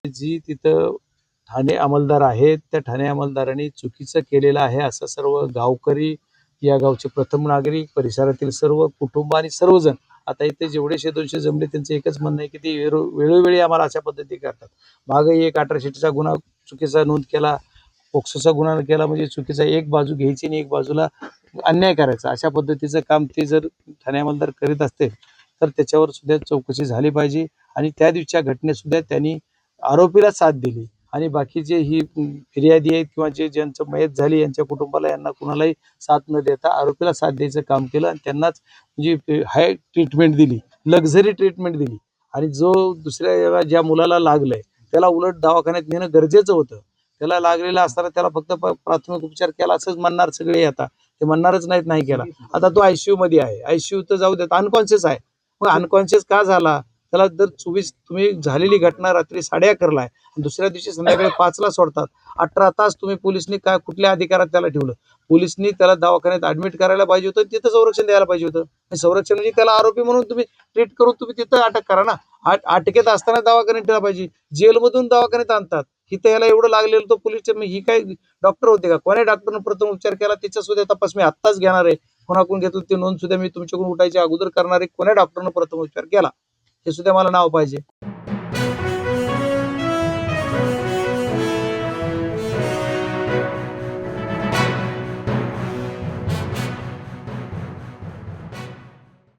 जी तिथं ठाणे अंमलदार आहेत, त्या ठाणे अंमलदारांनी चुकीचं केलेलं आहे असं सर्व गावकरी, या गावचे प्रथम नागरिक, परिसरातील सर्व कुटुंब आणि सर्वजण आता इथे जेवढे 100-200 जमले त्यांचं एकच म्हणणं आहे की ती वेळोवेळी आम्हाला अशा पद्धती करतात. मागही एक 1860चा गुन्हा चुकीचा नोंद केला, पोक्सोचा गुन्हा केला म्हणजे चुकीचा एक बाजू घ्यायची आणि एक बाजूला अन्याय करायचा. अशा पद्धतीचं काम ते जर ठाणे अंमलदार करीत असतील तर त्याच्यावर सुद्धा चौकशी झाली पाहिजे आणि त्या दिवशीच्या घटनेत सुद्धा त्यांनी आरोपीला साथ दिली आणि बाकीचे ही फिर्यादी आहेत किंवा जे ज्यांचं मयत झाली यांच्या कुटुंबाला यांना कुणालाही साथ न देता आरोपीला साथ द्यायचं काम केलं आणि त्यांनाच म्हणजे हाय ट्रीटमेंट दिली, लक्झरी ट्रीटमेंट दिली आणि जो दुसऱ्या ज्या मुलाला लागलंय त्याला उलट दवाखान्यात नेणं गरजेचं होतं. त्याला लागलेला असताना त्याला फक्त प्राथमिक उपचार केला असंच म्हणणार सगळे. आता ते म्हणणारच नाहीत नाही केला. आता तो आयसीयू मध्ये आहे, आयसीयू तर जाऊ देत, अनकॉन्शियस आहे. मग अनकॉन्शियस का झाला? त्याला जर तुम्ही झालेली घटना रात्री 11:30ला आहे, दुसऱ्या दिवशी संध्याकाळी 5ला सोडतात. 18 तास तुम्ही पोलिसनी काय कुठल्या अधिकारात त्याला ठेवलं? पोलिसनी त्याला दवाखान्यात ऍडमिट करायला पाहिजे होतं, तिथं संरक्षण द्यायला पाहिजे होतं. संरक्षण म्हणजे त्याला आरोपी म्हणून तुम्ही ट्रीट करून तुम्ही तिथं अटक करा ना. अटकेत असताना दवाखान्यात ठेवला पाहिजे. जेलमधून दवाखान्यात आणतात, इथं याला एवढं लागलेलं तो पोलीस ही काय डॉक्टर होते का? कोण्या डॉक्टरनं प्रथम उपचार केला त्याचा सुद्धा तपास मी आत्ताच घेणार आहे. कोणाकडून घेतलं ते नोंद सुद्धा मी तुमच्याकडून उठायच्या अगोदर करणार आहे. कोण्या डॉक्टरनं प्रथम उपचार केला हे सुद्धा मला नाव पाहिजे.